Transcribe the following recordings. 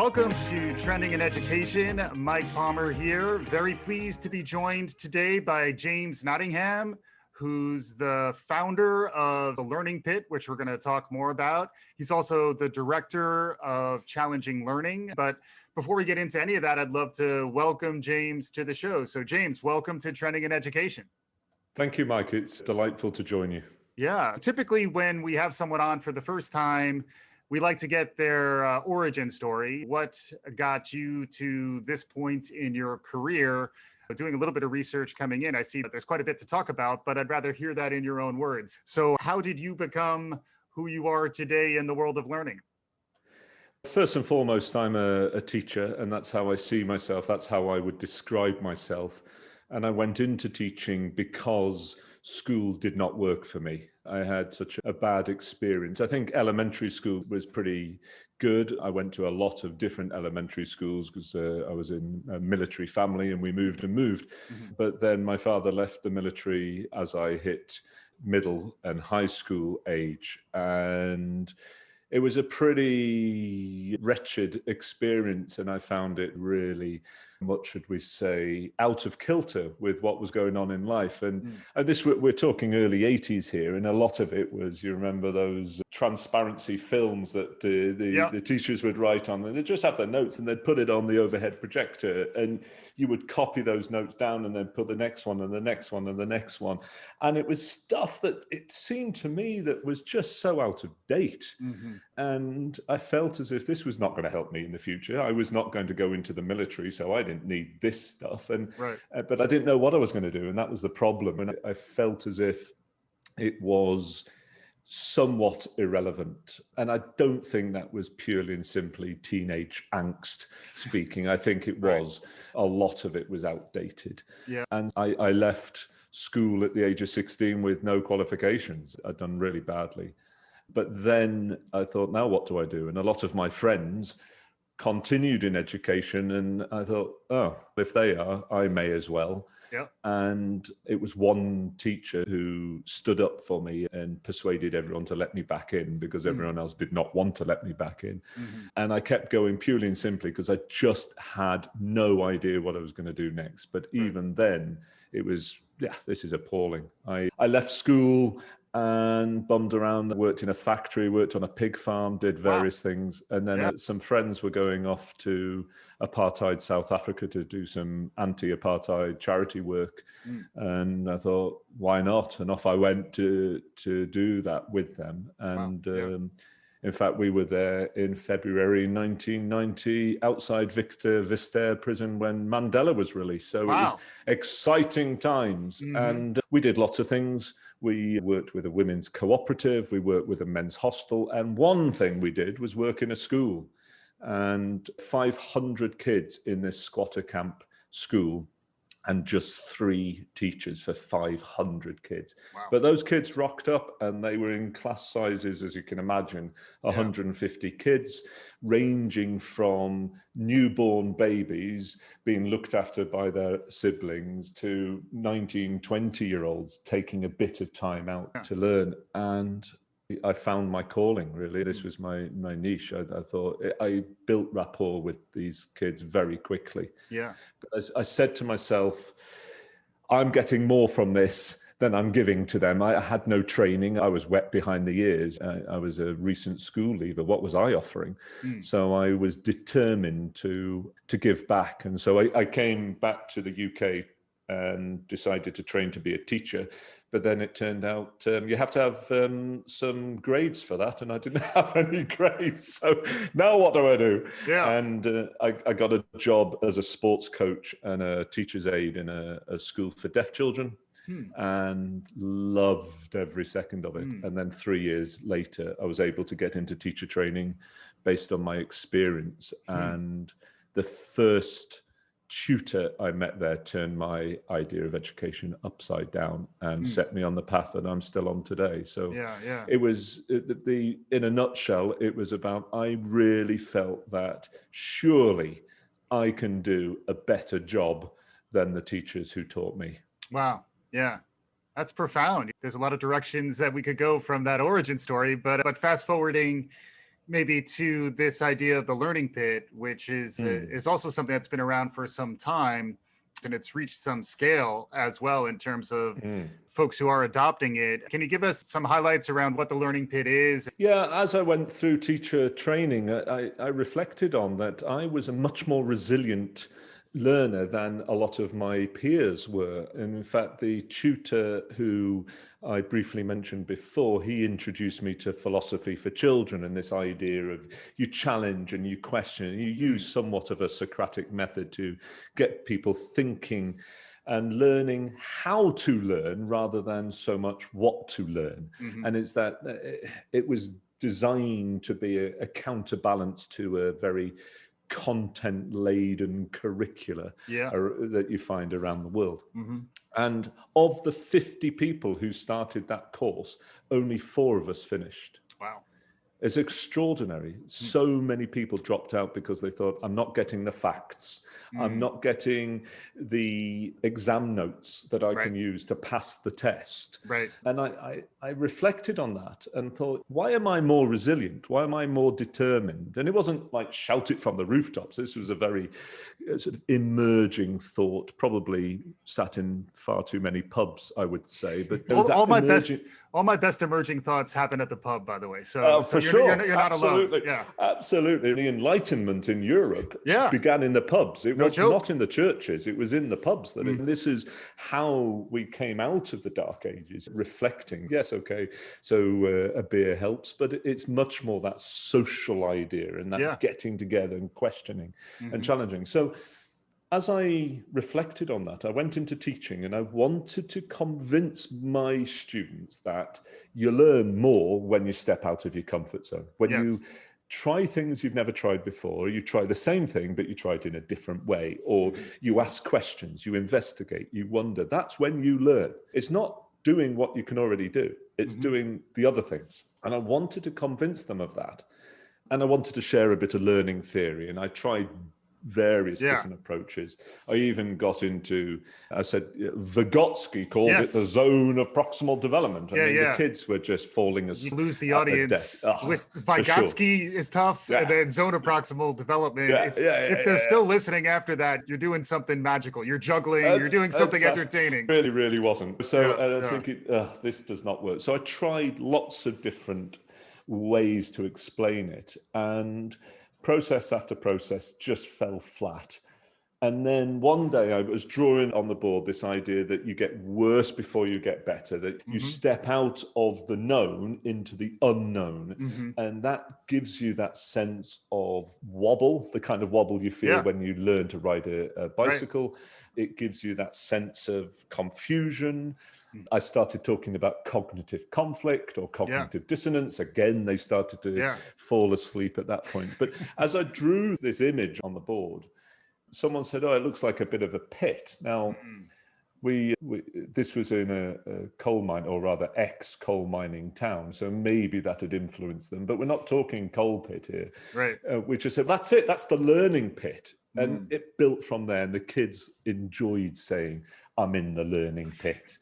Welcome to Trending in Education. Mike Palmer here. Very pleased to be joined today by James Nottingham, who's the founder of the Learning Pit, which we're going to talk more about. He's also the director of Challenging Learning. But before we get into any of that, I'd love to welcome James to the show. So James, welcome to Trending in Education. Thank you, Mike. It's delightful to join you. Yeah, typically when we have someone on for the first time, we like to get their origin story. What got you to this point in your career? Doing a little bit of research coming in, I see that there's quite a bit to talk about, but I'd rather hear that in your own words. So how did you become who you are today in the world of learning? First and foremost, I'm a teacher, and that's how I see myself. That's how I would describe myself. And I went into teaching because school did not work for me. I had such a bad experience. I think elementary school was pretty good. I went to a lot of different elementary schools because I was in a military family and we moved. Mm-hmm. But then my father left the military as I hit middle and high school age. And it was a pretty wretched experience. And I found it really, what should we say, out of kilter with what was going on in life. And this, we're talking early 80s here, and a lot of it was, you remember those transparency films that the teachers would write on, and they'd just have their notes and they'd put it on the overhead projector, and you would copy those notes down and then put the next one and the next one and the next one. And it was stuff that it seemed to me that was just so out of date. Mm-hmm. And I felt as if this was not going to help me in the future. I was not going to go into the military, so I didn't need this stuff. And but I didn't know what I was going to do, and that was the problem. And I felt as if it was somewhat irrelevant. And I don't think that was purely and simply teenage angst speaking. I think it was, a lot of it was outdated. Yeah. And I left school at the age of 16 with no qualifications. I'd done really badly. But then I thought, now what do I do? And a lot of my friends continued in education, and I thought, oh, if they are, I may as well. Yeah. And it was one teacher who stood up for me and persuaded everyone to let me back in because everyone else did not want to let me back in. Mm-hmm. And I kept going purely and simply because I just had no idea what I was going to do next. But even then, it was, this is appalling. I left school and bummed around, worked in a factory, worked on a pig farm, did various things. And then some friends were going off to apartheid South Africa to do some anti-apartheid charity work. And I thought, why not? And off I went to do that with them. And in fact, we were there in February 1990 outside Victor Verster prison when Mandela was released. So it was exciting times. Mm-hmm. And we did lots of things. We worked with a women's cooperative. We worked with a men's hostel. And one thing we did was work in a school. And 500 kids in this squatter camp school, and just 3 teachers for 500 kids. Wow. But those kids rocked up and they were in class sizes, as you can imagine, 150 kids, ranging from newborn babies being looked after by their siblings to 19, 20-year-olds taking a bit of time out to learn. And I found my calling, really. This was my niche. I thought I built rapport with these kids very quickly. Yeah. But as I said to myself, I'm getting more from this than I'm giving to them. I had no training. I was wet behind the ears. I was a recent school leaver. What was I offering? So I was determined to give back. And so I came back to the UK and decided to train to be a teacher. But then it turned out you have to have some grades for that, and I didn't have any grades. So now what do I do? Yeah. And I got a job as a sports coach and a teacher's aide in a school for deaf children, and loved every second of it. And then 3 years later, I was able to get into teacher training based on my experience. And the first tutor I met there turned my idea of education upside down and set me on the path that I'm still on today. So it was in a nutshell, it was about, I really felt that surely I can do a better job than the teachers who taught me. Wow. Yeah. That's profound. There's a lot of directions that we could go from that origin story, but fast forwarding maybe to this idea of the learning pit, which is also something that's been around for some time, and it's reached some scale as well in terms of folks who are adopting it. Can you give us some highlights around what the learning pit is? Yeah, as I went through teacher training, I reflected on that I was a much more resilient learner than a lot of my peers were. And in fact, the tutor who I briefly mentioned before, he introduced me to philosophy for children and this idea of you challenge and you question and you use somewhat of a Socratic method to get people thinking and learning how to learn rather than so much what to learn. And it's that it was designed to be a counterbalance to a very content-laden curricula that you find around the world. And of the 50 people who started that course, only 4 of us finished. Wow. It's extraordinary. So many people dropped out because they thought, I'm not getting the facts. I'm not getting the exam notes that I can use to pass the test. And I reflected on that and thought, why am I more resilient? Why am I more determined? And it wasn't like shout it from the rooftops. This was a very sort of emerging thought, probably sat in far too many pubs, I would say. But all my best emerging thoughts happen at the pub, by the way. So, for sure. You're not Absolutely. alone. Yeah. Absolutely. The Enlightenment in Europe began in the pubs. It was not in the churches. It was in the pubs. This is how we came out of the Dark Ages, reflecting. Yes, okay, so a beer helps, but it's much more that social idea and that getting together and questioning and challenging. So as I reflected on that, I went into teaching and I wanted to convince my students that you learn more when you step out of your comfort zone. When you try things you've never tried before, you try the same thing, but you try it in a different way, or you ask questions, you investigate, you wonder. That's when you learn. It's not doing what you can already do. It's doing the other things. And I wanted to convince them of that. And I wanted to share a bit of learning theory. And I tried various different approaches. I even got into, I said, Vygotsky called it the zone of proximal development. I mean, the kids were just falling asleep. You lose the audience with Vygotsky is tough, and then zone of proximal development. If they're still listening after that, you're doing something magical. You're juggling, you're doing something entertaining. Really, really wasn't. So I think this does not work. So I tried lots of different ways to explain it, and process after process just fell flat. And then one day I was drawing on the board this idea that you get worse before you get better, that you step out of the known into the unknown. And that gives you that sense of wobble, the kind of wobble you feel when you learn to ride a bicycle. It gives you that sense of confusion. I started talking about cognitive conflict or cognitive dissonance. Again, they started to fall asleep at that point. But as I drew this image on the board, someone said, oh, it looks like a bit of a pit. Now, this was in a coal mine, or rather ex-coal mining town, so maybe that had influenced them. But we're not talking coal pit here. We just said, that's it, that's the learning pit. And it built from there, and the kids enjoyed saying, I'm in the learning pit.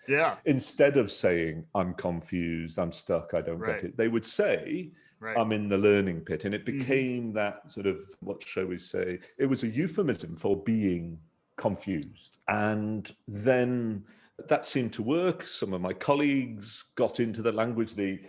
Instead of saying, I'm confused, I'm stuck, I don't get it, they would say, I'm in the learning pit. And it became that sort of, what shall we say, it was a euphemism for being confused. And then that seemed to work. Some of my colleagues got into the language. The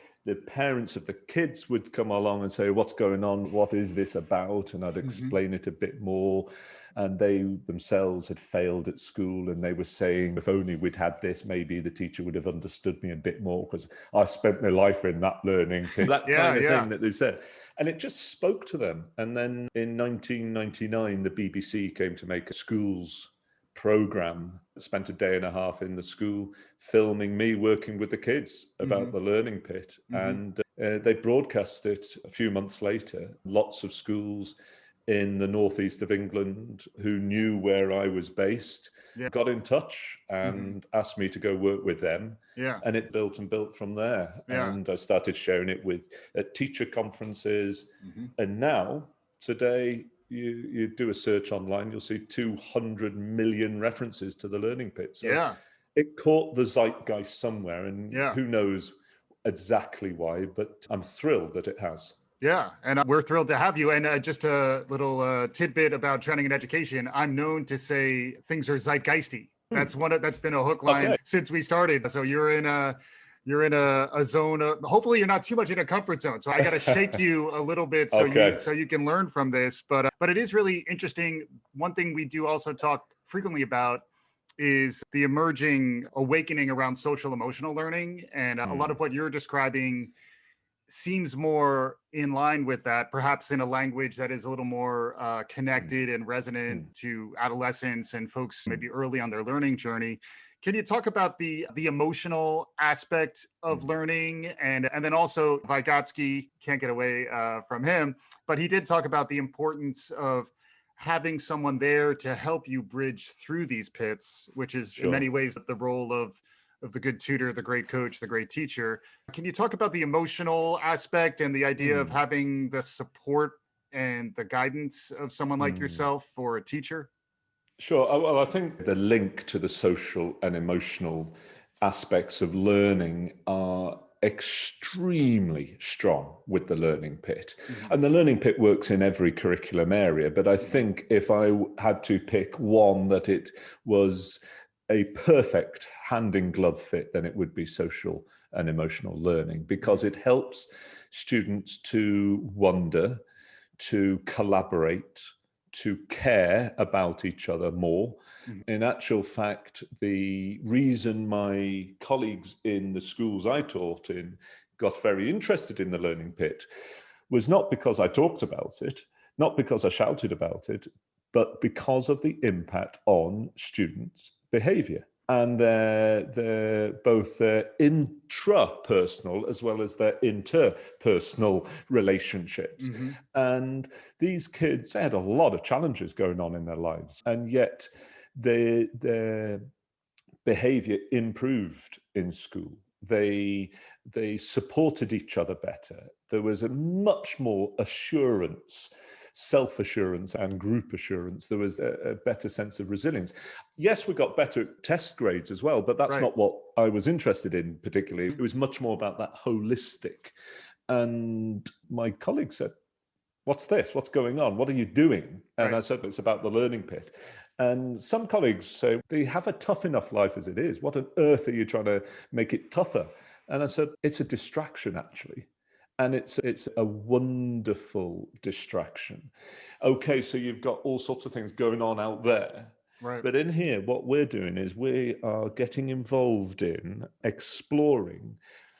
parents of the kids would come along and say, what's going on? What is this about? And I'd explain it a bit more. And they themselves had failed at school, and they were saying, if only we'd had this, maybe the teacher would have understood me a bit more, because I spent my life in that learning thing. That kind of thing that they said. And it just spoke to them. And then in 1999, the BBC came to make a schools program. Spent a day and a half in the school filming me working with the kids about the learning pit. And they broadcast it a few months later. Lots of schools in the northeast of England who knew where I was based got in touch and asked me to go work with them. And it built and built from there. And I started sharing it at teacher conferences. And now, today, you do a search online, you'll see 200 million references to the learning pit. So it caught the zeitgeist somewhere, and who knows exactly why, but I'm thrilled that it has. Yeah, and we're thrilled to have you. And just a little tidbit about training and education. I'm known to say things are zeitgeisty. That's been a hook line since we started. So you're in a zone of, hopefully you're not too much in a comfort zone. So I got to shake you a little bit so you can learn from this. But it is really interesting. One thing we do also talk frequently about is the emerging awakening around social emotional learning, and a lot of what you're describing seems more in line with that, perhaps in a language that is a little more connected and resonant to adolescents and folks maybe early on their learning journey. Can you talk about the emotional aspect of learning? And then also Vygotsky, can't get away from him, but he did talk about the importance of having someone there to help you bridge through these pits, which is in many ways the role of the good tutor, the great coach, the great teacher. Can you talk about the emotional aspect and the idea of having the support and the guidance of someone like yourself or a teacher? Sure. Well, I think the link to the social and emotional aspects of learning are extremely strong with the learning pit. And the learning pit works in every curriculum area. But I think if I had to pick one that it was a perfect hand in glove fit, then it would be social and emotional learning, because it helps students to wonder, to collaborate, to care about each other more. In actual fact, the reason my colleagues in the schools I taught in got very interested in the learning pit was not because I talked about it, not because I shouted about it, but because of the impact on students' behavior and their both their intrapersonal as well as their interpersonal relationships. And these kids, they had a lot of challenges going on in their lives, and yet their behavior improved in school. They supported each other better. There was a much more assurance, self-assurance and group assurance. There was a better sense of resilience. Yes, we got better test grades as well, but that's not what I was interested in particularly. It was much more about that holistic. And my colleague said, "What's this? What's going on? What are you doing?" And I said, "It's about the learning pit." And some colleagues say, "They have a tough enough life as it is. What on earth are you trying to make it tougher?" And I said, "It's a distraction, actually. And it's a wonderful distraction. Okay, so you've got all sorts of things going on out there. But in here, what we're doing is we are getting involved in exploring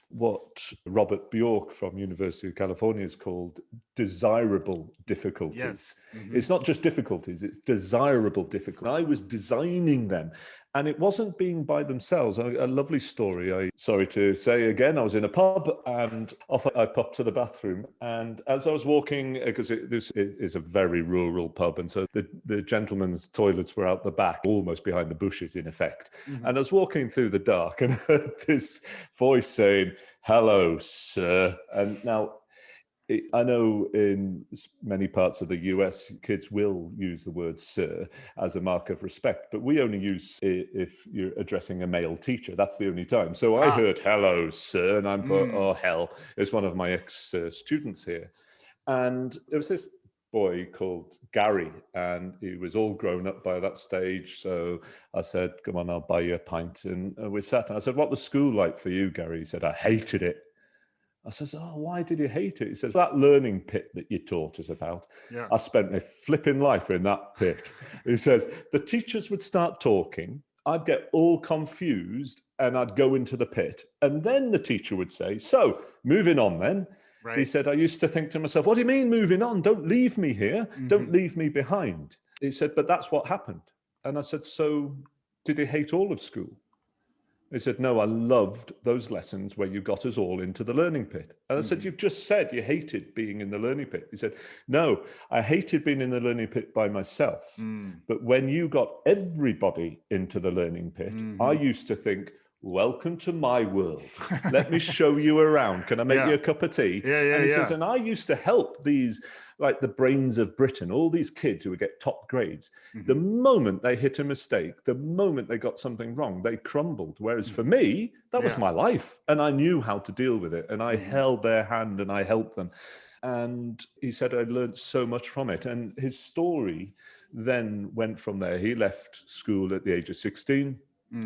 what Robert Bjork from University of California has called desirable difficulties. It's not just difficulties, it's desirable difficulties. I was designing them, and it wasn't being by themselves. A lovely story. Sorry to say again, I was in a pub and off I popped to the bathroom. And as I was walking, because this is a very rural pub, and so the gentlemen's toilets were out the back, almost behind the bushes in effect. And I was walking through the dark and heard this voice saying, "Hello, sir." And now, I know in many parts of the US, kids will use the word sir as a mark of respect, but we only use if you're addressing a male teacher. That's the only time. So I heard, "Hello, sir," and I'm thought, oh, hell, it's one of my ex-students here. And there was this boy called Gary, and he was all grown up by that stage. So I said, "Come on, I'll buy you a pint." And we sat, and I said, "What was school like for you, Gary?" He said, "I hated it." I says, "Oh, why did you hate it?" He says, "That learning pit that you taught us about. I spent my flipping life in that pit." He says, "The teachers would start talking. I'd get all confused and I'd go into the pit. And then the teacher would say, 'So, moving on then.'" He said, "I used to think to myself, 'What do you mean moving on? Don't leave me here. Don't leave me behind.'" He said, "But that's what happened." And I said, "So did he hate all of school?" He said, "No, I loved those lessons where you got us all into the learning pit." And I said, "You've just said you hated being in the learning pit." He said, "No, I hated being in the learning pit by myself. But when you got everybody into the learning pit, I used to think, 'Welcome to my world. Let me show you around. Can I make you a cup of tea?'" And he says, "And I used to help these, like the brains of Britain, all these kids who would get top grades. The moment they hit a mistake, the moment they got something wrong, they crumbled. Whereas for me, that was my life. And I knew how to deal with it. And I held their hand and I helped them." And he said, I learned so much from it. And his story then went from there. He left school at the age of 16.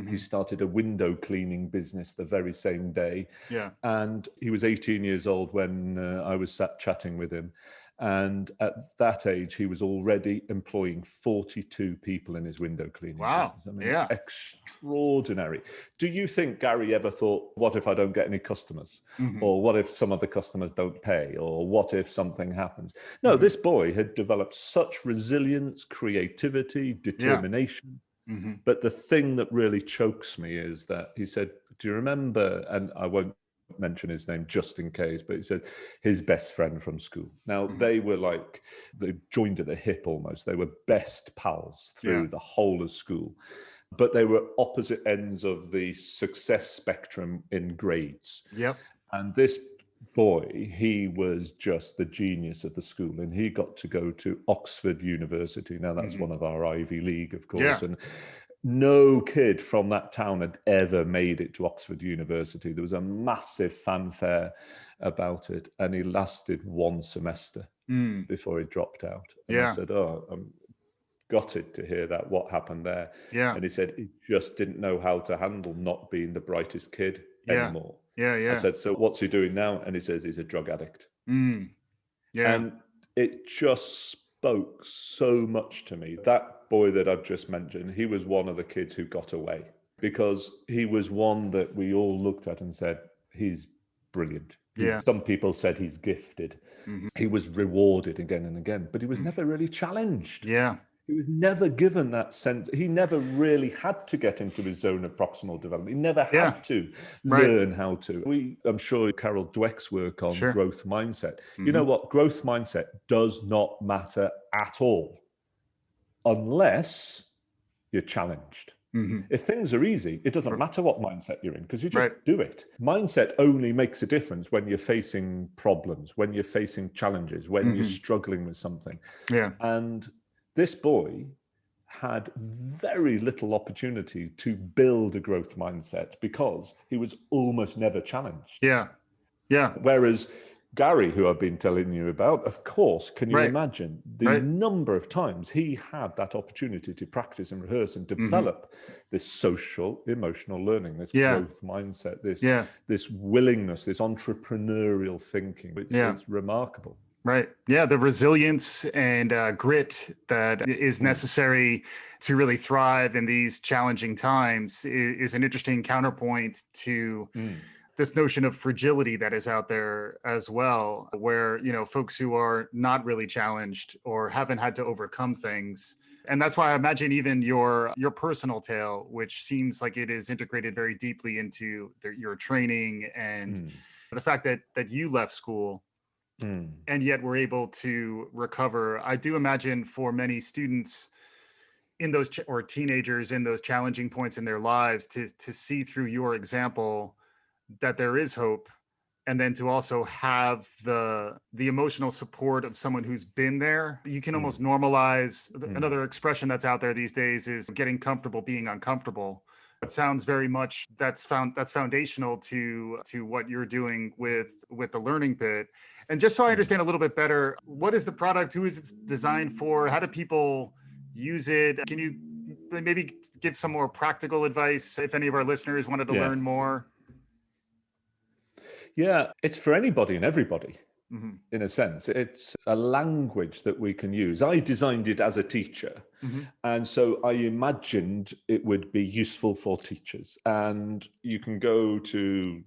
He started a window cleaning business the very same day. Yeah. And he was 18 years old when I was sat chatting with him. And at that age, he was already employing 42 people in his window cleaning Wow. business. I mean, Yeah. extraordinary. Do you think Gary ever thought, what if I don't get any customers? Mhm. Or what if some of the customers don't pay? Or what if something happens? No, this boy had developed such resilience, creativity, determination. Mhm. But the thing that really chokes me is that he said, do you remember, and I won't mention his name just in case, but he said his best friend from school. Now, they were like, they joined at the hip almost. They were best pals through the whole of school. But they were opposite ends of the success spectrum in grades. Yep. And this boy, he was just the genius of the school, and he got to go to Oxford University. Now, that's one of our Ivy League, of course. Yeah. And no kid from that town had ever made it to Oxford University. There was a massive fanfare about it, and he lasted one semester before he dropped out. And I said, oh, I'm gutted to hear that. What happened there? Yeah. And he said he just didn't know how to handle not being the brightest kid anymore. Yeah. I said, so what's he doing now? And he says he's a drug addict. Yeah. And it just spoke so much to me. That boy that I've just mentioned, he was one of the kids who got away, because he was one that we all looked at and said, he's brilliant. Some people said he's gifted. He was rewarded again and again, but he was never really challenged. Yeah. He was never given that sense. He never really had to get into his zone of proximal development. He never had to learn how to. I'm sure Carol Dweck's work on growth mindset. You know what? Growth mindset does not matter at all unless you're challenged. If things are easy, it doesn't matter what mindset you're in, because you just do it. Mindset only makes a difference when you're facing problems, when you're facing challenges, when you're struggling with something. Yeah. And this boy had very little opportunity to build a growth mindset because he was almost never challenged. Yeah. Yeah. Whereas Gary, who I've been telling you about, of course, can you imagine the number of times he had that opportunity to practice and rehearse and develop this social, emotional learning, this growth mindset, this willingness, this entrepreneurial thinking. It's remarkable. Right. Yeah. The resilience and grit that is necessary to really thrive in these challenging times is an interesting counterpoint to this notion of fragility that is out there as well, where, folks who are not really challenged or haven't had to overcome things. And that's why I imagine even your personal tale, which seems like it is integrated very deeply into your training and the fact that you left school and yet were able to recover. I do imagine for many students in those or teenagers in those challenging points in their lives to see through your example that there is hope, and then to also have the emotional support of someone who's been there. You can almost normalize. Another expression that's out there these days is getting comfortable being uncomfortable. It sounds very much that's foundational to what you're doing with the Learning Pit. And just so I understand a little bit better, what is the product? Who is it designed for? How do people use it? Can you maybe give some more practical advice if any of our listeners wanted to learn more? Yeah, it's for anybody and everybody. In a sense, it's a language that we can use. I designed it as a teacher, and so I imagined it would be useful for teachers. And you can go to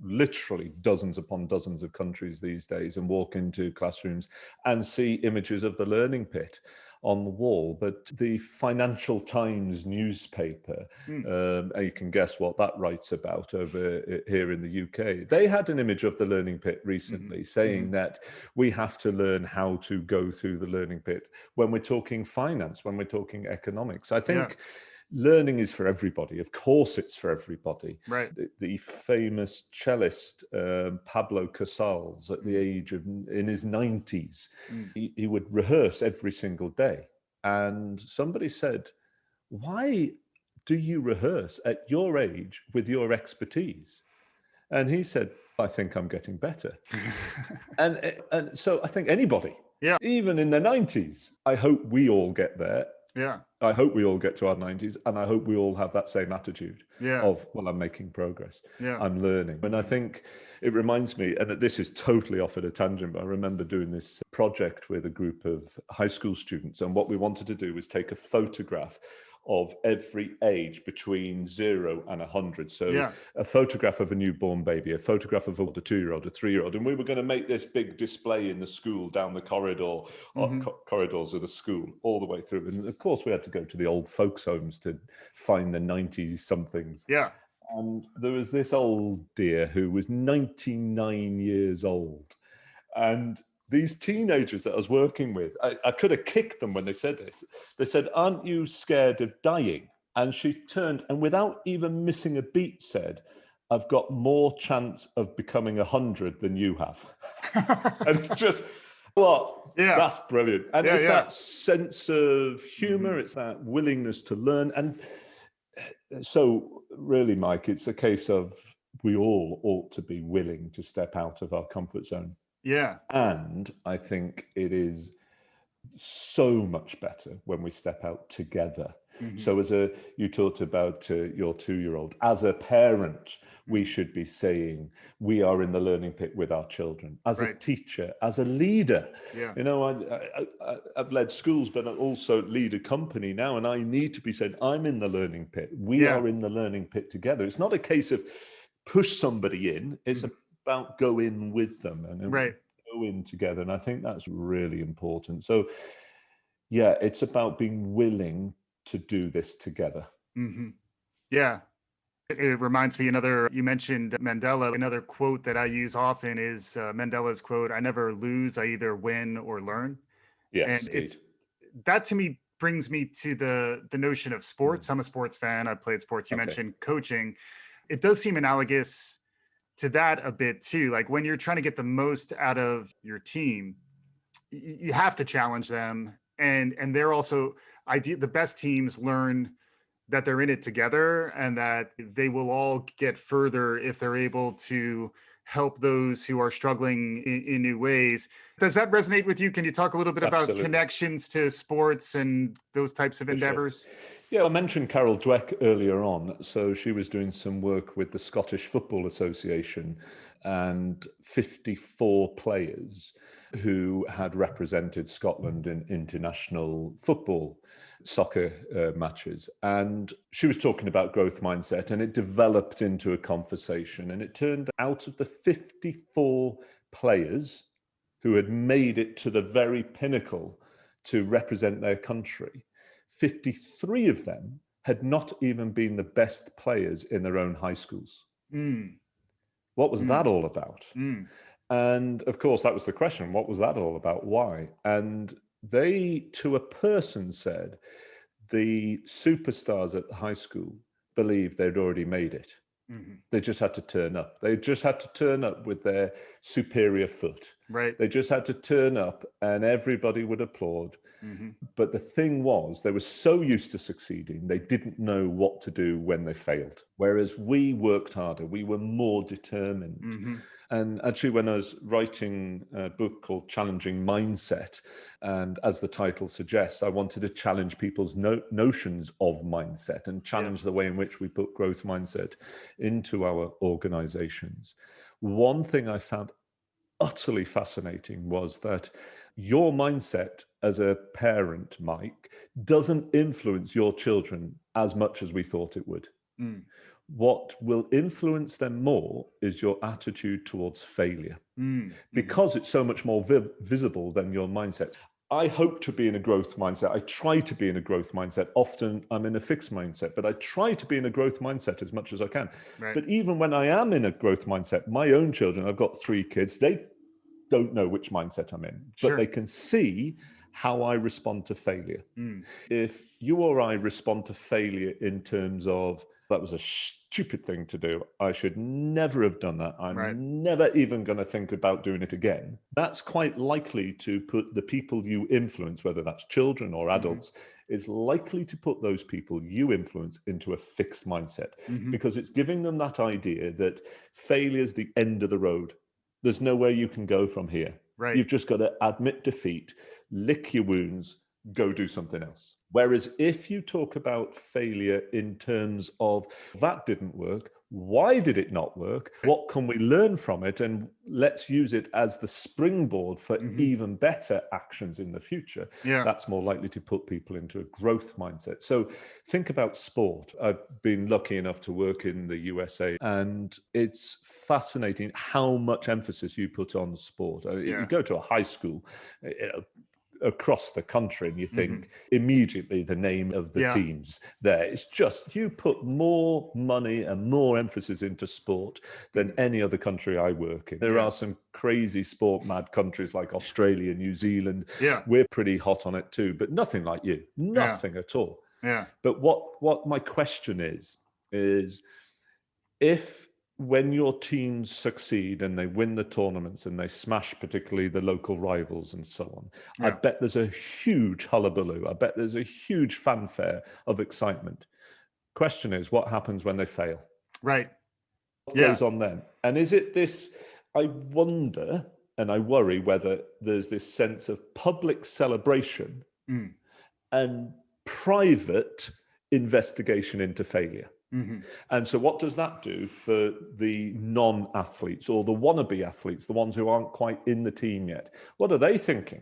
literally dozens upon dozens of countries these days and walk into classrooms and see images of the Learning Pit on the wall. But the Financial Times newspaper, and you can guess what that writes about over here in the UK. They had an image of the Learning Pit recently saying that we have to learn how to go through the Learning Pit when we're talking finance, when we're talking economics. I think learning is for everybody. Of course, it's for everybody. Right. The famous cellist Pablo Casals, at the age of in his 90s, he would rehearse every single day. And somebody said, "Why do you rehearse at your age with your expertise?" And he said, I think I'm getting better. And so I think anybody, Yeah. even in their 90s, I hope we all get there. Yeah. I hope we all get to our 90s, and I hope we all have that same attitude of, well, I'm making progress. Yeah. I'm learning. And I think it reminds me, and this is totally off at a tangent, but I remember doing this project with a group of high school students, and what we wanted to do was take a photograph of every age between 0 and 100. So a photograph of a newborn baby, a photograph of a 2-year-old, a 3-year-old. And we were going to make this big display in the school down the corridor, corridors of the school all the way through. And of course, we had to go to the old folks' homes to find the 90-somethings. Yeah. And there was this old dear who was 99 years old. And these teenagers that I was working with, I could have kicked them when they said this. They said, aren't you scared of dying? And she turned and without even missing a beat said, I've got more chance of becoming 100 than you have. And just, that's brilliant. And it's that sense of humor, it's that willingness to learn. And so really, Mike, it's a case of we all ought to be willing to step out of our comfort zone. Yeah. And I think it is so much better when we step out together. So you talked about your 2-year-old. As a parent, we should be saying we are in the learning pit with our children. As a teacher, as a leader, you know, I've led schools, but I also lead a company now, and I need to be saying I'm in the learning pit. We are in the learning pit together. It's not a case of push somebody in. It's about go in with them and go in together. And I think that's really important. So, yeah, it's about being willing to do this together. Yeah. It reminds me you mentioned Mandela. Another quote that I use often is Mandela's quote, I never lose, I either win or learn. Yes. And that to me brings me to the notion of sports. I'm a sports fan. I played sports. You mentioned coaching. It does seem analogous to that a bit too. Like when you're trying to get the most out of your team, you have to challenge them. And they're also the best teams learn that they're in it together and that they will all get further if they're able to help those who are struggling in new ways. Does that resonate with you? Can you talk a little bit about connections to sports and those types of endeavors? Sure. Yeah, I mentioned Carol Dweck earlier on. So she was doing some work with the Scottish Football Association and 54 players who had represented Scotland in international football, soccer matches. And she was talking about growth mindset, and it developed into a conversation. And it turned out of the 54 players who had made it to the very pinnacle to represent their country, 53 of them had not even been the best players in their own high schools. What was that all about? And of course, that was the question. What was that all about? Why? And they, to a person, said the superstars at the high school believed they'd already made it. They just had to turn up. They just had to turn up with their superior foot. They just had to turn up and everybody would applaud. But the thing was, they were so used to succeeding, they didn't know what to do when they failed. Whereas we worked harder, we were more determined. And actually, when I was writing a book called Challenging Mindset, and as the title suggests, I wanted to challenge people's notions of mindset and challenge the way in which we put growth mindset into our organizations. One thing I found utterly fascinating was that your mindset as a parent, Mike, doesn't influence your children as much as we thought it would. What will influence them more is your attitude towards failure, because it's so much more visible than your mindset. I hope to be in a growth mindset. I try to be in a growth mindset. Often I'm in a fixed mindset, but I try to be in a growth mindset as much as I can. But even when I am in a growth mindset, my own children, I've got 3 kids, they don't know which mindset I'm in, but they can see how I respond to failure. Mm. If you or I respond to failure in terms of, that was a stupid thing to do, I should never have done that, Right. I'm never even going to think about doing it again, that's quite likely to put the people you influence, whether that's children or adults, is likely to put those people you influence into a fixed mindset, because it's giving them that idea that failure is the end of the road. There's nowhere you can go from here. Right. You've just got to admit defeat, lick your wounds, go do something else. Whereas if you talk about failure in terms of, that didn't work, why did it not work? What can we learn from it? And let's use it as the springboard for even better actions in the future. Yeah. That's more likely to put people into a growth mindset. So think about sport. I've been lucky enough to work in the USA, and it's fascinating how much emphasis you put on sport. You go to a high school, across the country, and you think immediately the name of the teams there. It's just, you put more money and more emphasis into sport than any other country I work in. There are some crazy sport mad countries like Australia, New Zealand. We're pretty hot on it too, but nothing like you, nothing at all. But what my question is if, when your teams succeed and they win the tournaments and they smash particularly the local rivals and so on, I bet there's a huge hullabaloo. I bet there's a huge fanfare of excitement. Question is, what happens when they fail? Right. What goes on then? And is it this, I wonder and I worry whether there's this sense of public celebration and private investigation into failure. And so what does that do for the non-athletes or the wannabe athletes, the ones who aren't quite in the team yet? What are they thinking?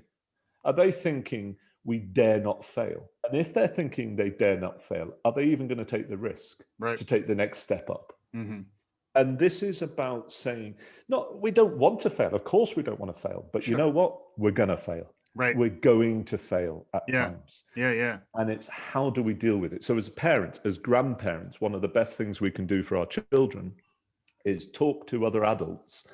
Are they thinking we dare not fail? And if they're thinking they dare not fail, are they even going to take the risk to take the next step up? And this is about saying, no, we don't want to fail. Of course we don't want to fail. But you know what? We're going to fail. We're going to fail at times. And it's, how do we deal with it? So as parents, as grandparents, one of the best things we can do for our children is talk to other adults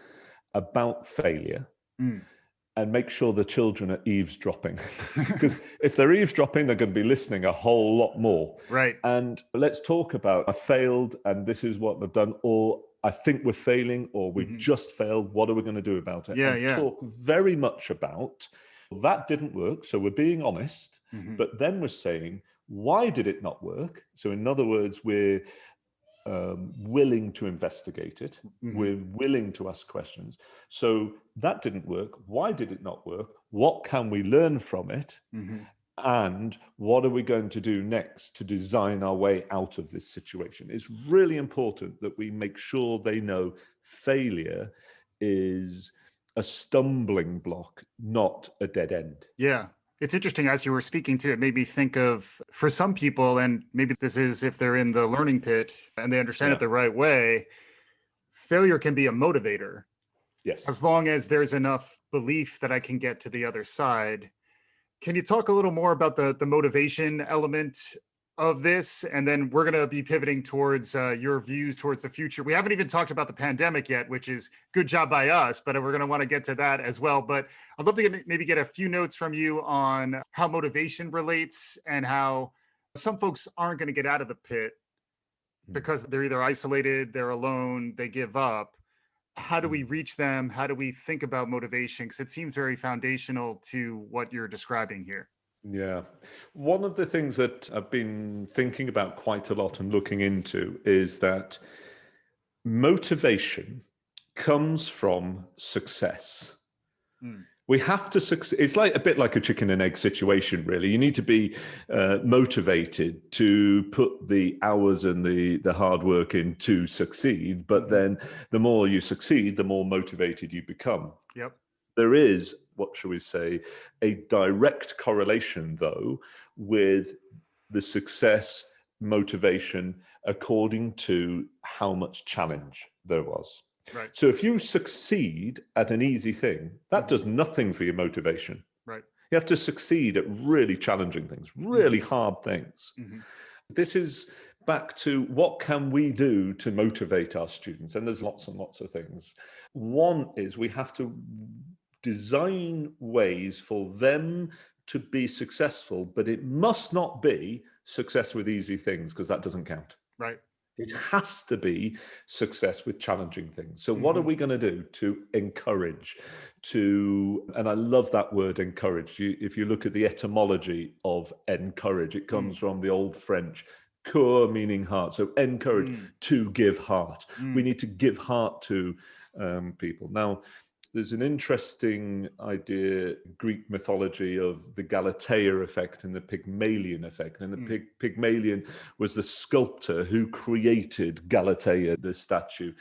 about failure and make sure the children are eavesdropping. Because if they're eavesdropping, they're going to be listening a whole lot more. And let's talk about, I failed and this is what I've done, or I think we're failing, or we've just failed. What are we going to do about it? And talk very much about, that didn't work, so we're being honest, but then we're saying, why did it not work? So in other words, we're willing to investigate it. We're willing to ask questions. So that didn't work. Why did it not work? What can we learn from it? And what are we going to do next to design our way out of this situation? It's really important that we make sure they know failure is a stumbling block, not a dead end. It's interesting, as you were speaking to it, made me think of, for some people, and maybe this is if they're in the learning pit and they understand it the right way, failure can be a motivator. As long as there's enough belief that I can get to the other side. Can you talk a little more about the motivation element of this? And then we're going to be pivoting towards your views towards the future. We haven't even talked about the pandemic yet, which is good job by us, but we're going to want to get to that as well. But I'd love to maybe get a few notes from you on how motivation relates and how some folks aren't going to get out of the pit because they're either isolated, they're alone, they give up. How do we reach them? How do we think about motivation? Because it seems very foundational to what you're describing here. Yeah. One of the things that I've been thinking about quite a lot and looking into is that motivation comes from success. We have to succeed. It's like a bit like a chicken and egg situation, really. You need to be motivated to put the hours and the hard work in to succeed. But then the more you succeed, the more motivated you become. There is, what shall we say, a direct correlation, though, with the success motivation according to how much challenge there was. So if you succeed at an easy thing, that does nothing for your motivation. You have to succeed at really challenging things, really hard things. This is back to what can we do to motivate our students? And there's lots and lots of things. One is we have to design ways for them to be successful, but it must not be success with easy things, because that doesn't count. Right. It has to be success with challenging things. So what are we going to do to encourage, and I love that word encourage. If you look at the etymology of encourage, it comes from the old French, cœur, meaning heart. So encourage, to give heart. We need to give heart to people. Now, there's an interesting idea, Greek mythology, of the Galatea effect and the Pygmalion effect. And the Pygmalion was the sculptor who created Galatea, the statue.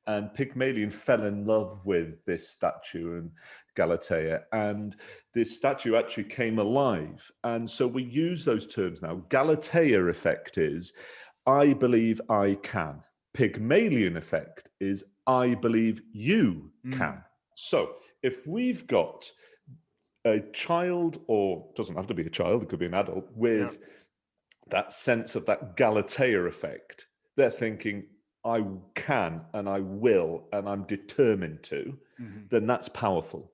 And Pygmalion fell in love with this statue and Galatea. And this statue actually came alive. And so we use those terms now. Galatea effect is, I believe I can. Pygmalion effect is, I believe you can. So if we've got a child, or doesn't have to be a child, it could be an adult, with that sense of that Galatea effect, they're thinking, I can and I will and I'm determined to, then that's powerful.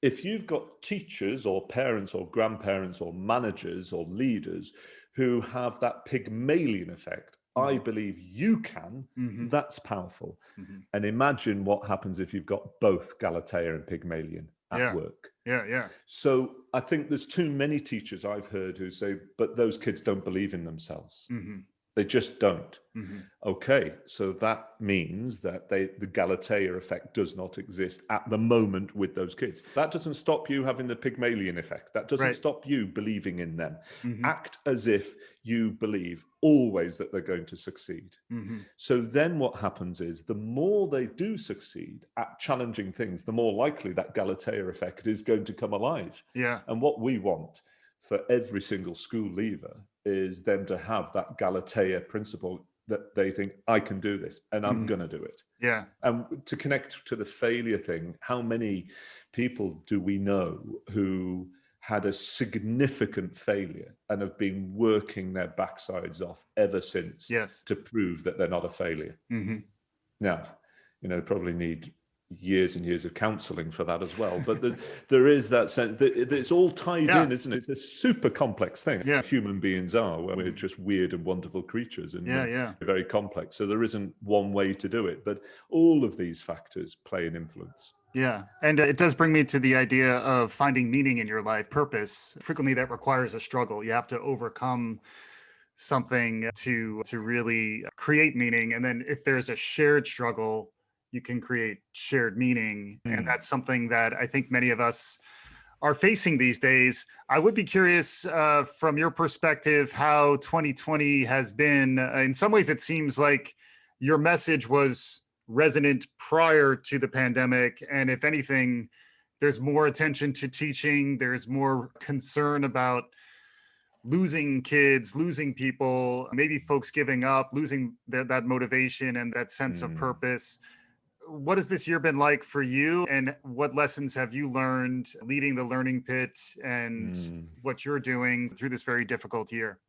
If you've got teachers or parents or grandparents or managers or leaders who have that Pygmalion effect, I believe you can, that's powerful. And imagine what happens if you've got both Galatea and Pygmalion at work. So I think there's too many teachers I've heard who say, but those kids don't believe in themselves. They just don't. Okay, so that means that the Galatea effect does not exist at the moment with those kids. That doesn't stop you having the Pygmalion effect. That doesn't stop you believing in them. Act as if you believe always that they're going to succeed. So then what happens is, the more they do succeed at challenging things, the more likely that Galatea effect is going to come alive. And what we want for every single school leaver is them to have that Galatea principle, that they think, I can do this and I'm going to do it. And to connect to the failure thing, how many people do we know who had a significant failure and have been working their backsides off ever since to prove that they're not a failure? Now, probably need years and years of counseling for that as well, but there is that sense that it's all tied in, isn't it? It's a super complex thing. Human beings are, where we're just weird and wonderful creatures, and we're very complex, so there isn't one way to do it, but all of these factors play an influence. And it does bring me to the idea of finding meaning in your life, purpose. Frequently that requires a struggle. You have to overcome something to really create meaning, and then if there's a shared struggle, you can create shared meaning. And that's something that I think many of us are facing these days. I would be curious from your perspective, how 2020 has been. In some ways, it seems like your message was resonant prior to the pandemic. And if anything, there's more attention to teaching. There's more concern about losing kids, losing people, maybe folks giving up, losing that motivation and that sense of purpose. What has this year been like for you, and what lessons have you learned leading the Learning Pit and what you're doing through this very difficult year?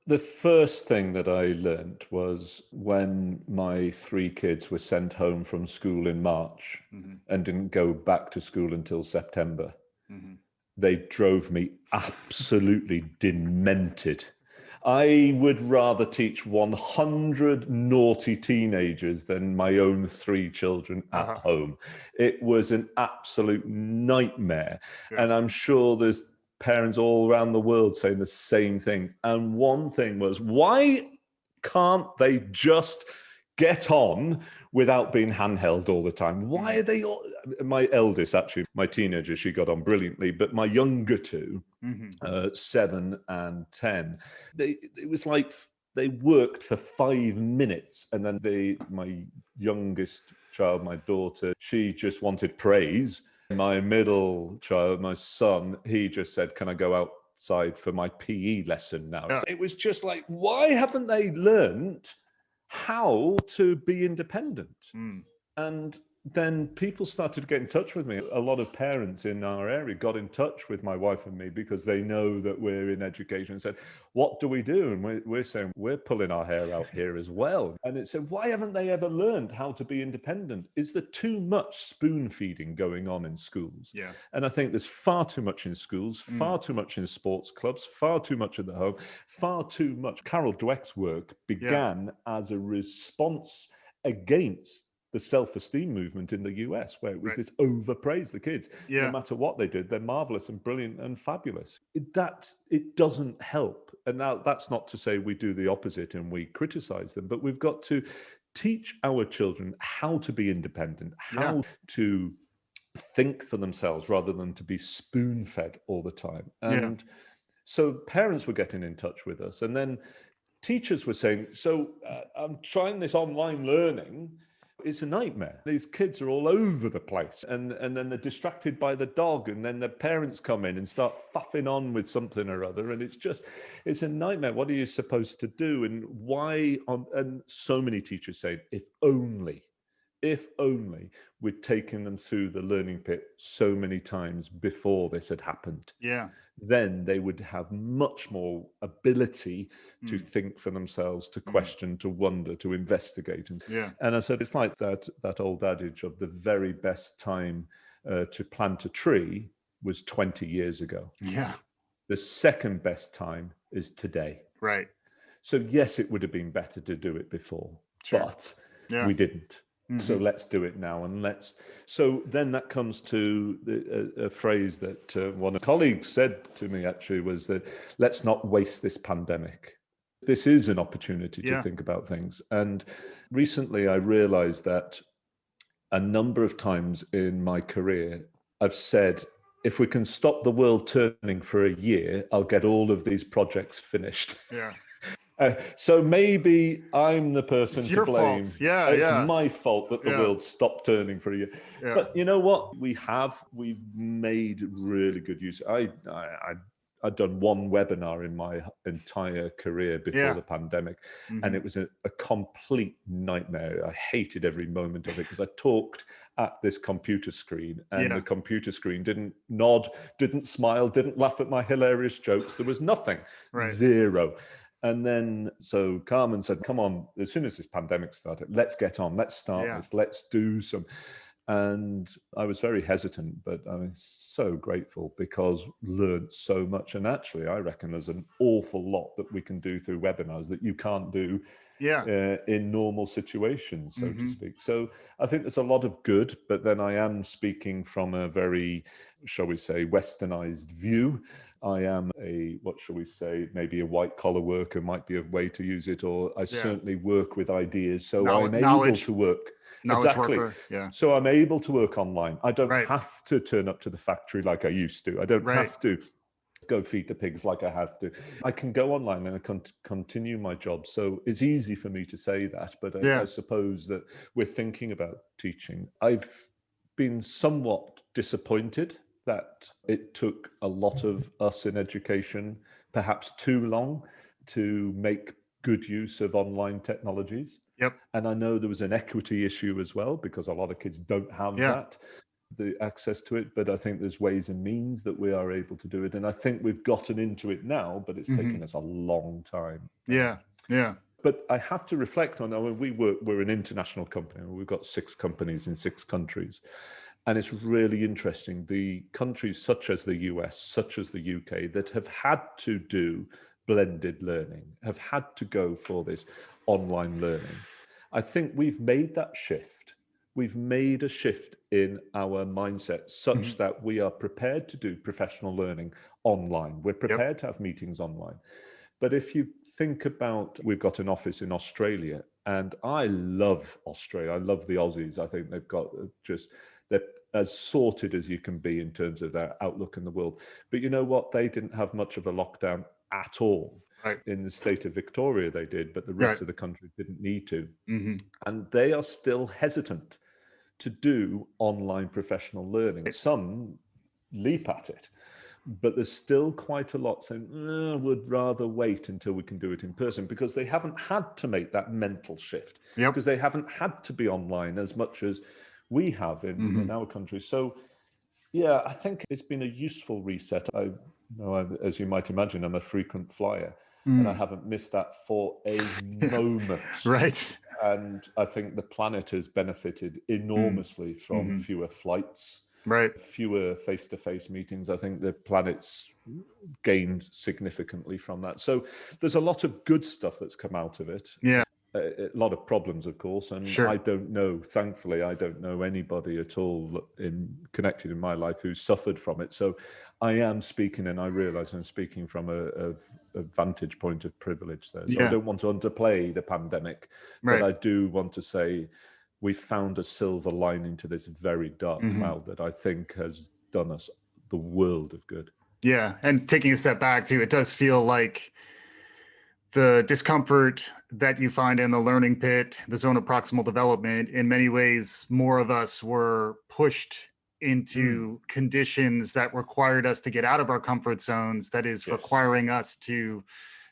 The first thing that I learned was when my 3 kids were sent home from school in March and didn't go back to school until September. They drove me absolutely demented. I would rather teach 100 naughty teenagers than my own 3 children at home. It was an absolute nightmare. And I'm sure there's parents all around the world saying the same thing. And one thing was, why can't they just get on without being handheld all the time? Why are they all... My eldest, actually, my teenager, she got on brilliantly, but my younger 2, 7 and 10, it was like they worked for 5 minutes, and then my youngest child, my daughter, she just wanted praise. My middle child, my son, he just said, can I go outside for my PE lesson now? So it was just like, why haven't they learned how to be independent? And then people started to get in touch with me. A lot of parents in our area got in touch with my wife and me because they know that we're in education and said, what do we do? And we're saying, we're pulling our hair out here as well. And it said, why haven't they ever learned how to be independent? Is there too much spoon feeding going on in schools? Yeah. And I think there's far too much in schools, far too much in sports clubs, far too much at the home, far too much. Carol Dweck's work began as a response against the self-esteem movement in the US, where it was this overpraise the kids. No matter what they did, they're marvelous and brilliant and fabulous. It doesn't help. And now that's not to say we do the opposite and we criticize them, but we've got to teach our children how to be independent, how to think for themselves rather than to be spoon-fed all the time. And so parents were getting in touch with us, and then teachers were saying, I'm trying this online learning. It's a nightmare. These kids are all over the place, and then they're distracted by the dog, and then the parents come in and start faffing on with something or other, and it's a nightmare. What are you supposed to do? And why? And so many teachers say, if only we'd taken them through the learning pit so many times before this had happened. Then they would have much more ability to think for themselves, to question, to wonder, to investigate. And I said, it's like that old adage of the very best time to plant a tree was 20 years ago. The second best time is today. Right. So yes, it would have been better to do it before, but we didn't. So let's do it now. So then that comes to a phrase that one of the colleagues said to me actually was that let's not waste this pandemic. This is an opportunity to think about things. And recently I realized that a number of times in my career, I've said, if we can stop the world turning for a year, I'll get all of these projects finished. So maybe I'm the person to blame. Fault. It's my fault that the world stopped turning for a year. But you know what? We've made really good use. I'd done one webinar in my entire career before the pandemic, and it was a complete nightmare. I hated every moment of it because I talked at this computer screen, and the computer screen didn't nod, didn't smile, didn't laugh at my hilarious jokes. There was nothing, zero. And then, so Carmen said, come on, as soon as this pandemic started, let's get on, let's start this, let's do some. And I was very hesitant, but I'm so grateful because learned so much. And actually, I reckon there's an awful lot that we can do through webinars that you can't do in normal situations, so to speak. So I think there's a lot of good, but then I am speaking from a very, shall we say, westernized view. I am what shall we say, maybe a white collar worker might be a way to use it, or I certainly work with ideas. So I'm able to work. Exactly. Worker. So I'm able to work online. I don't have to turn up to the factory like I used to. I don't have to go feed the pigs like I have to. I can go online and I can continue my job. So it's easy for me to say that, but I suppose that we're thinking about teaching. I've been somewhat disappointed that it took a lot of us in education, perhaps too long, to make good use of online technologies. And I know there was an equity issue as well, because a lot of kids don't have the access to it, but I think there's ways and means that we are able to do it. And I think we've gotten into it now, but it's taken us a long time. But I have to reflect on, we're an international company. We've got 6 companies in 6 countries. And it's really interesting. The countries such as the US, such as the UK, that have had to do blended learning, have had to go for this online learning. I think we've made that shift. We've made a shift in our mindset such that we are prepared to do professional learning online. We're prepared to have meetings online. But if you think about, we've got an office in Australia, and I love Australia. I love the Aussies. I think they've got they're as sorted as you can be in terms of their outlook in the world. But you know what? They didn't have much of a lockdown at all. In the state of Victoria, they did, but the rest of the country didn't need to. And they are still hesitant to do online professional learning. Some leap at it, but there's still quite a lot saying, would rather wait until we can do it in person, because they haven't had to make that mental shift, because they haven't had to be online as much as we have in our country. So, yeah, I think it's been a useful reset. As you might imagine, I'm a frequent flyer, and I haven't missed that for a moment. Right. And I think the planet has benefited enormously from fewer flights, Right. fewer face-to-face meetings. I think the planet's gained significantly from that. So there's a lot of good stuff that's come out of it. Yeah. A lot of problems, of course, and Sure. I don't know, thankfully, I don't know anybody at all connected in my life who's suffered from it. So I am speaking, and I realize I'm speaking from a vantage point of privilege there. So I don't want to underplay the pandemic, but I do want to say we found a silver lining to this very dark cloud that I think has done us the world of good. Yeah. And taking a step back too, it does feel like the discomfort that you find in the learning pit, the zone of proximal development, in many ways, more of us were pushed into conditions that required us to get out of our comfort zones. That is requiring us to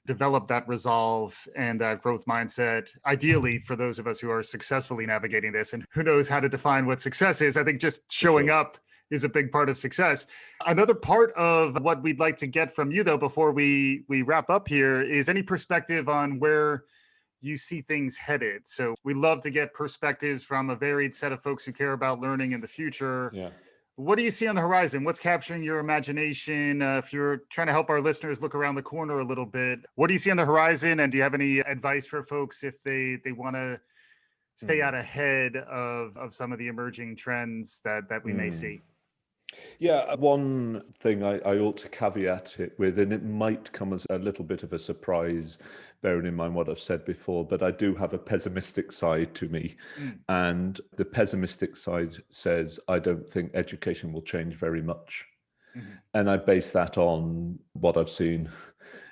develop that resolve and that growth mindset, ideally for those of us who are successfully navigating this. And who knows how to define what success is. I think just showing up is a big part of success. Another part of what we'd like to get from you, though, before we wrap up here, is any perspective on where you see things headed. So we love to get perspectives from a varied set of folks who care about learning in the future. Yeah. What do you see on the horizon? What's capturing your imagination? If you're trying to help our listeners look around the corner a little bit, what do you see on the horizon? And do you have any advice for folks if they want to stay out ahead of some of the emerging trends that we may see? Yeah, one thing I ought to caveat it with, and it might come as a little bit of a surprise, bearing in mind what I've said before, but I do have a pessimistic side to me. And the pessimistic side says, I don't think education will change very much. And I base that on what I've seen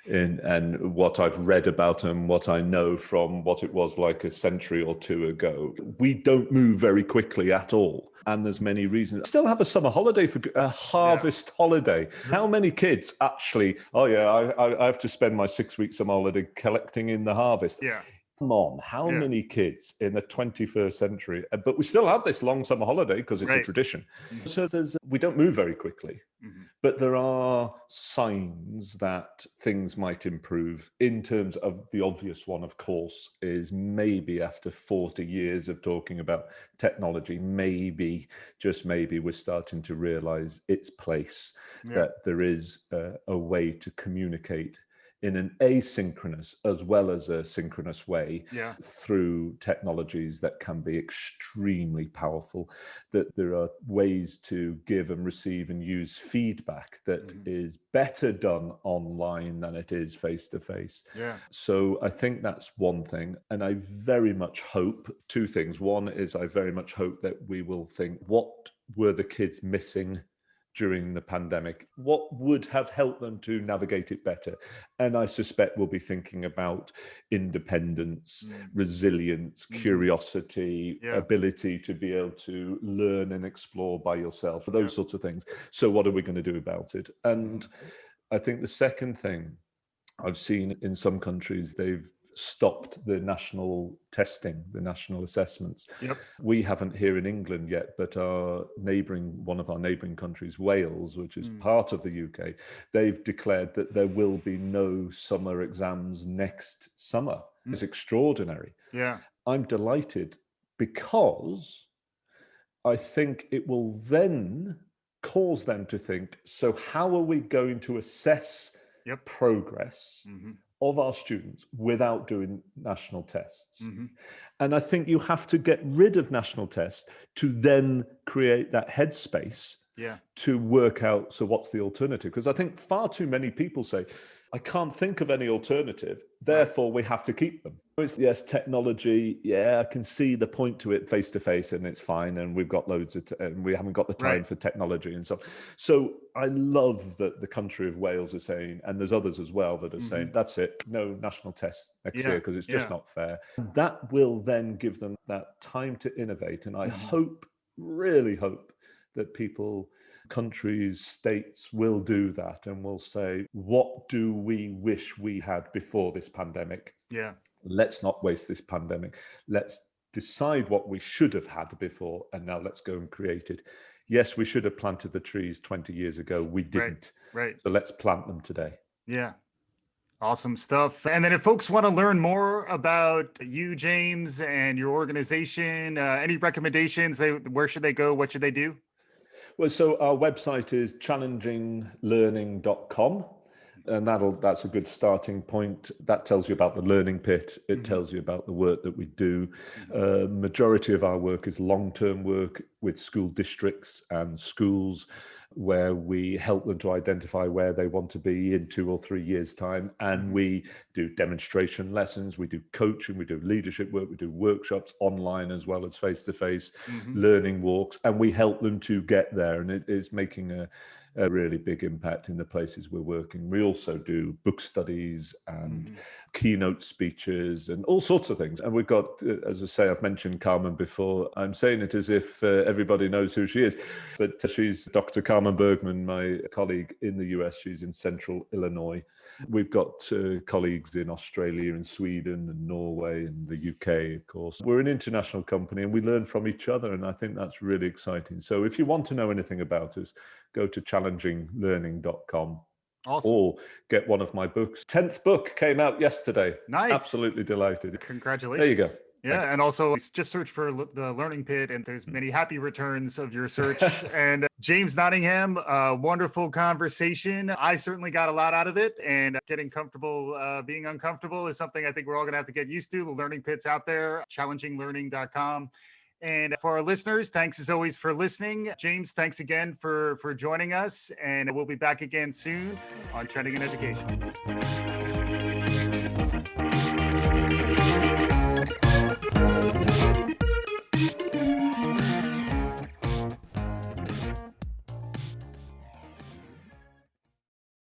and what I've read about and what I know from what it was like a century or two ago. We don't move very quickly at all. And there's many reasons. Still have a summer holiday, for a harvest holiday. How many kids actually, I have to spend my 6 weeks summer holiday collecting in the harvest. Yeah. Come on, how many kids in the 21st century? But we still have this long summer holiday because it's a tradition. So we don't move very quickly. But there are signs that things might improve. In terms of the obvious one, of course, is maybe after 40 years of talking about technology, maybe, just maybe, we're starting to realize its place, that there is a way to communicate in an asynchronous as well as a synchronous way through technologies that can be extremely powerful, that there are ways to give and receive and use feedback that is better done online than it is face-to-face. So I think that's one thing. And I very much hope two things. One is I very much hope that we will think, what were the kids missing during the pandemic? What would have helped them to navigate it better? And I suspect we'll be thinking about independence, resilience, curiosity, ability to be able to learn and explore by yourself, those sorts of things. So what are we going to do about it? And I think the second thing I've seen in some countries, they've stopped the national testing, the national assessments. We haven't here in England yet, but one of our neighbouring countries, Wales, which is part of the UK, they've declared that there will be no summer exams next summer. It's extraordinary. I'm delighted because I think it will then cause them to think, so how are we going to assess progress of our students without doing national tests? And I think you have to get rid of national tests to then create that headspace to work out, so what's the alternative? Because I think far too many people say, I can't think of any alternative, therefore we have to keep them. Yes, technology, I can see the point to it face-to-face and it's fine, and we've got loads of, and we haven't got the time for technology and so on. So I love that the country of Wales is saying, and there's others as well that are saying, that's it, no national tests next year because it's just not fair. That will then give them that time to innovate. And I hope, really hope, that people, countries, states will do that and will say, what do we wish we had before this pandemic? Let's not waste this pandemic. Let's decide what we should have had before, and now let's go and create it. Yes, we should have planted the trees 20 years ago. We didn't. Right. So let's plant them today. Yeah. Awesome stuff. And then if folks want to learn more about you, James, and your organization, any recommendations, where should they go? What should they do? Well, so our website is challenginglearning.com. And that's a good starting point. That tells you about the learning pit. It tells you about the work that we do. Majority of our work is long-term work with school districts and schools, where we help them to identify where they want to be in 2 or 3 years' time. And we do demonstration lessons, we do coaching, we do leadership work, we do workshops online as well as face-to-face, learning walks, and we help them to get there. And it is making a really big impact in the places we're working. We also do book studies and keynote speeches and all sorts of things. And we've got, as I say, I've mentioned Carmen before. I'm saying it as if everybody knows who she is, but she's Dr. Carmen Bergman, my colleague in the US. She's in central Illinois. We've got colleagues in Australia and Sweden and Norway and the UK, of course. We're an international company and we learn from each other. And I think that's really exciting. So if you want to know anything about us, go to challenginglearning.com. Awesome. Or get one of my books. 10th book came out yesterday. Nice. Absolutely delighted. Congratulations. There you go. Yeah, and also just search for the Learning Pit, and there's many happy returns of your search. And James Nottingham, wonderful conversation. I certainly got a lot out of it, and getting comfortable being uncomfortable is something I think we're all going to have to get used to. The Learning Pit's out there, challenginglearning.com. And for our listeners, thanks as always for listening. James, thanks again for joining us, and we'll be back again soon on Trending in Education.